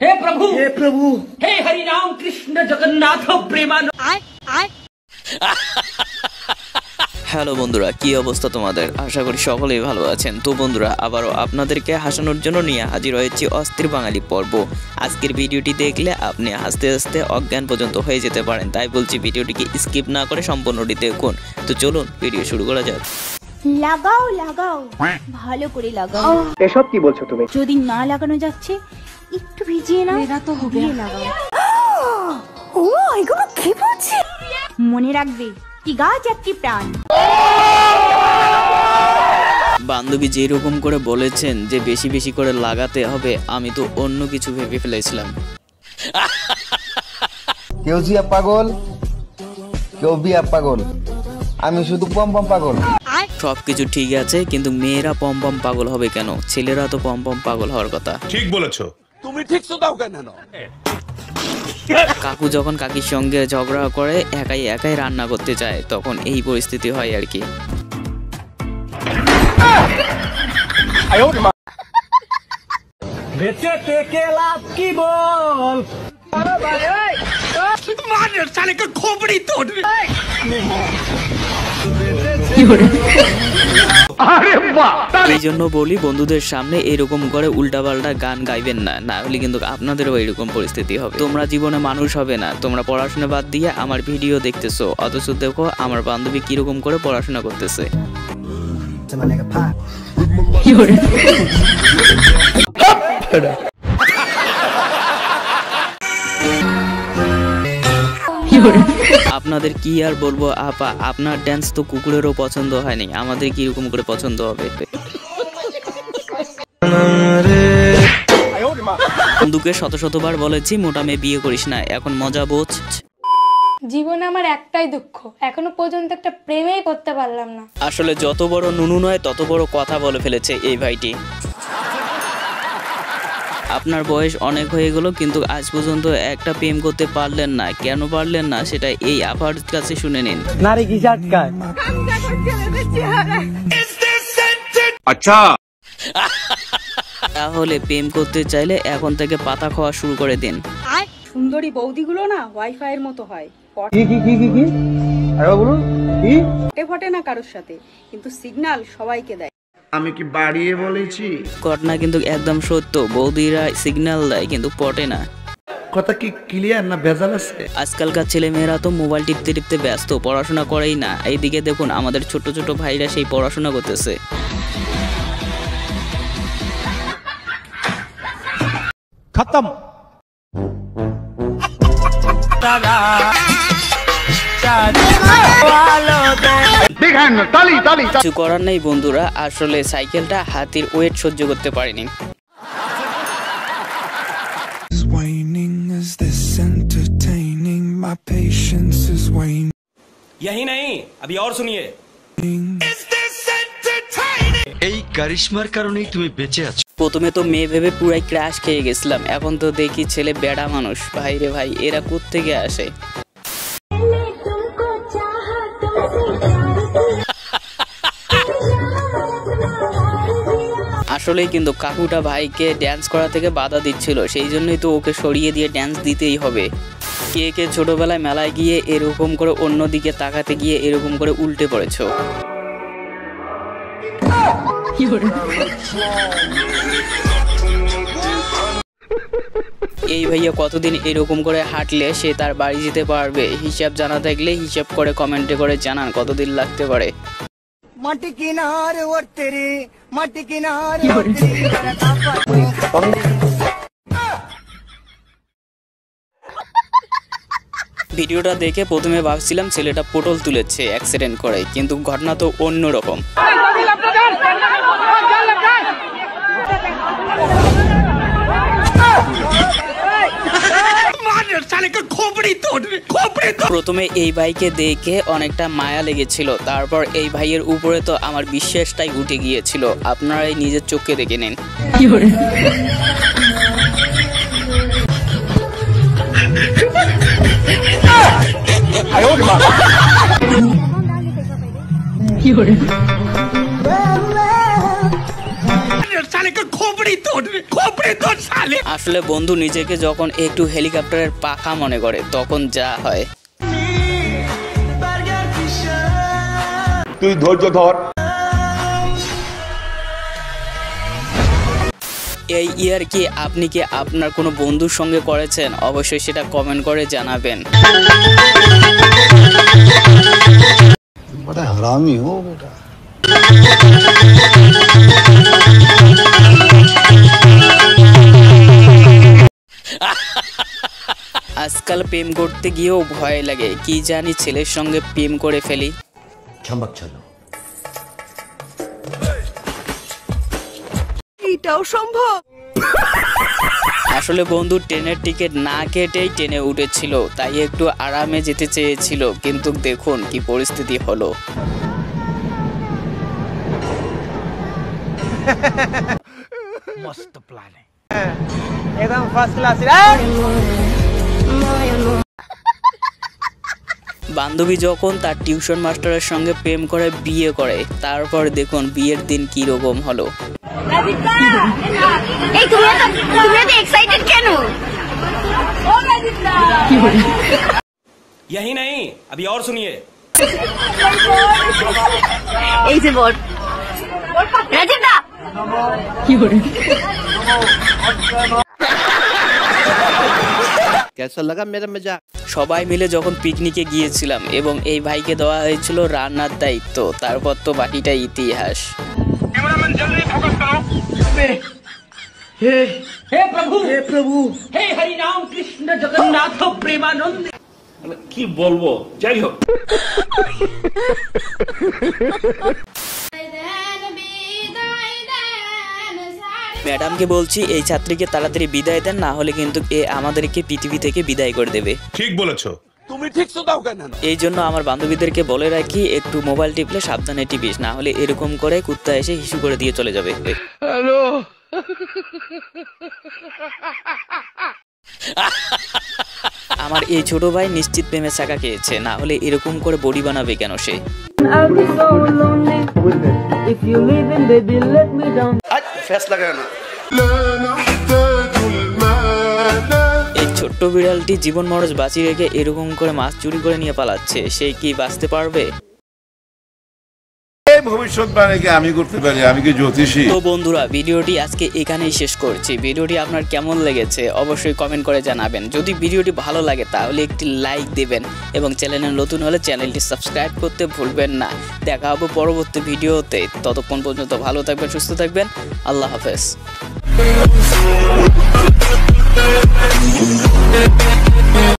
हे प्रभु हे Hari Ram Krishna Jagannath Premanand. Hello বন্ধুরা, কি অবস্থা তোমাদের? আশা করি সকলেই ভালো আছেন। তো বন্ধুরা, আবারও আপনাদেরকে হাসানোর জন্য নিয়ে হাজির হয়েছি অস্থির বাঙালি পর্ব। আজকের ভিডিওটি দেখলে আপনি হাসতে হাসতে অজ্ঞান পর্যন্ত হয়ে যেতে পারেন, তাই বলছি ভিডিওটিকে স্কিপ না করে সম্পূর্ণটি দেখুন। তো চলুন ভিডিও শুরু করা যাক। লাগাও লাগাও, ভালো করে লাগাও। এসব কি বলছো তুমি? যদি না লাগানো যাচ্ছে একটু ভিজিয়ে নাও, মেরা তো হবে লাগাও। ও এগুলো কি বলছে? মনে রাখবে, কি গাছ একটি প্রাণ। বান্ধবী যেরকম করে বলেছেন যে বেশি বেশি করে লাগাতে হবে, আমি তো অন্য কিছু ভেবে ফেলেছিলাম। কেউ জিয়া পাগল, কেউ বিয়া পাগল, আমি শুধু পম পম পাগল। সবকিছু ঠিক আছে, কিন্তু মেয়েরা পম পম পাগল হবে কেন? ছেলেরা তো পম পম পাগল হওয়ার কথা। ঠিক বলেছো তুমি, ঠিক তো দাও কেন? কাকু যখন কাকির সঙ্গে ঝগড়া করে একাই একাই রান্না করতে চায়, তখন এই পরিস্থিতি হয় আর কি। বেঁচে থেকে লাভ কি বল? এই জন্য বলি, বন্ধুদের সামনে এরকম করে উল্টাপাল্টা গান গাইবেন না, না হলে কিন্তু আপনাদেরও এরকম পরিস্থিতি হবে। তোমরা জীবনে মানুষ হবে না, তোমরা পড়াশোনা বাদ দিয়ে আমার ভিডিও দেখতেছো, অথচ দেখো আমার বান্ধবী কিরকম করে পড়াশোনা করতেছে। আপনাদের কি আর বলবো আপা, আপনার ড্যান্স তো কুকুরেরও পছন্দ হয়নি, আমাদের কিরকম করে পছন্দ হবে? বন্ধুকে শত শতবার বলেছি মোটা মেয়ে বিয়ে করিস না, এখন মজা বোঝ। জীবনে আমার একটাই দুঃখ, এখনো পর্যন্ত একটা প্রেমেই করতে পারলাম না। আসলে যত বড় নুনু নয় তত বড় কথা বলে ফেলেছে এই ভাইটি। আপনার বয়স অনেক হয়ে গেল, কিন্তু আজ পর্যন্ত একটা প্রেম করতে পারলেন না। কেন পারলেন না সেটা এই আপার কাছে শুনে নিন। নারী কি আটকায়? আচ্ছা, তাহলে প্রেম করতে চাইলে এখন থেকে পাতা খাওয়া শুরু করে দিন। সুন্দরী বৌদিগুলো না ওয়াইফাই এর মতো হয়, ফটে না কারোর সাথে, কিন্তু সিগন্যাল সবাইকে দেয়। আমি কি বাড়িয়ে বলেছি? ঘটনা কিন্তু একদম সত্য, বৌদিরা সিগন্যাল দেয় কিন্তু পটে না। কথা কি ক্লিয়ার না ভেজাল আছে? আজকালকার ছেলে মেয়েরা তো মোবাইল টিপতে টিপতে ব্যস্ত, পড়াশোনা করেই না। এইদিকে দেখুন আমাদের ছোট ছোট ভাইরা সেই পড়াশোনা করতেছে। খতম। কিছু করার নেই বন্ধুরা, আসলে সাইকেলটা হাতির ওয়েট সহ্য করতে পারেনি। यही नहीं, अभी और सुनिए। এই কারিশমার কারণেই তুমি বেঁচে আছো। প্রথমে তো মেয়ে ভেবে পুরাই ক্র্যাশ খেয়ে গেছিলাম, এখন তো দেখি ছেলে বেড়া মানুষ। ভাই রে ভাই, এরা কোত্থেকে আসে? আসলেই কিন্তু কাকুটা ভাইকে ড্যান্স করা থেকে বাধা দিচ্ছিল, সেই জন্যই তো ওকে সরিয়ে দিয়ে ড্যান্স দিতেই হবে। কে কে ছোটবেলায় মেলায় গিয়ে এরকম করে অন্যদিকে তাকাতে গিয়ে এরকম করে উল্টে পড়েছো? এই ভাইয়া কতদিন এরকম করে হাঁটলে সে তার বাড়ি যেতে পারবে? হিসাব জানা থাকলে হিসাব করে কমেন্টে করে জানান কতদিন লাগতে পারে। মাটি কিনার ওরতে রে, মাটি কিনার ভিডিওটা দেখে প্রথমে ভাবছিলাম ছেলেটা পটল তুলেছে অ্যাক্সিডেন্ট করে, কিন্তু ঘটনা তো অন্যরকম। প্রথমে এই ভাইকে দেখে অনেকটা মায়া লেগেছিল, তারপর এই ভাইয়ের উপরে তো আমার বিশ্বাসটাই উঠে গিয়েছিল। আপনারাই নিজের চোখে দেখে নিন। আসলে বন্ধু নিজেকে যখন একটু হেলিকপ্টারের পাখা মনে করে তখন যা হয়। তুই ধৈর্য ধর। এই ইয়ার কি আপনি কি আপনার কোনো বন্ধুর সঙ্গে করেছেন? অবশ্যই সেটা কমেন্ট করে জানাবেন। बड़ा हरामी हो बेटा। আজকাল প্রেম করতে গিয়েও ভয় লাগে, কি জানি ছেলের সঙ্গে প্রেম করে ফেলি। এটাও সম্ভব? আসলে বন্ধু ট্রেনের টিকিট না কেটেই ট্রেনে উঠেছিল, তাই একটু আরামে যেতে চেয়েছিল, কিন্তু দেখুন কি পরিস্থিতি হলো। मस्त प्लान है। एकदम फर्स्ट क्लास। বান্ধবী যখন তার টিউশন মাস্টারের সঙ্গে প্রেম করে বিয়ে করে, তারপর দেখুন বিয়ের দিন কি রকম হলো। এই তুমি এত এক্সাইটেড কেন? यही नहीं, अभी और सुनिए। এই যে বল রাজীব দা সবাই মিলে যখন পিকনিকে গিয়েছিলাম এবং এই ভাইকে দেওয়া হয়েছিল রান্নার দায়িত্ব, তারপর তো বাকিটা ইতিহাস। हे प्रभु, हे हरि राम कृष्ण जगन्नाथ प्रेमानंद। की बोलबो, যাই হোক। ম্যাডামকে বলছি এই ছাত্রীকে তাড়াতাড়ি বিদায় দেন, না হলে কিন্তু এ আমাদেরকে পৃথিবী থেকে বিদায় করে দেবে। ঠিক বলেছো। এই জন্য আমার বান্ধবীদেরকে বলে রাখি একটু মোবাইল টিপলে সাবধানে টিপিস, না হলে এরকম করে কুত্তা এসে হিসু করে দিয়ে চলে যাবে। আমার এই ছোট ভাই নিশ্চিত প্রেমের চাকা খেয়েছে, না হলে এরকম করে বডি বানাবে কেন সে? এই ছোট্ট বিড়ালটি জীবন মরজ বাঁচিয়ে রেখে এরকম করে মাছ চুরি করে নিয়ে পালাচ্ছে, সে কি বাঁচতে পারবে? ভবিষ্যৎবাণী আমি করতে পারি, আমি কি জ্যোতিষী? তো বন্ধুরা ভিডিওটি আজকে এখানেই শেষ করছি। ভিডিওটি আপনার কেমন লেগেছে অবশ্যই কমেন্ট করে জানাবেন। যদি ভিডিওটি ভালো লাগে তাহলে একটি লাইক দেবেন এবং চ্যানেলে নতুন হলে চ্যানেলটি সাবস্ক্রাইব করতে ভুলবেন না। দেখা হবে পরবর্তী ভিডিওতে, ততক্ষণ পর্যন্ত ভালো থাকবেন, সুস্থ থাকবেন। আল্লাহ হাফেজ।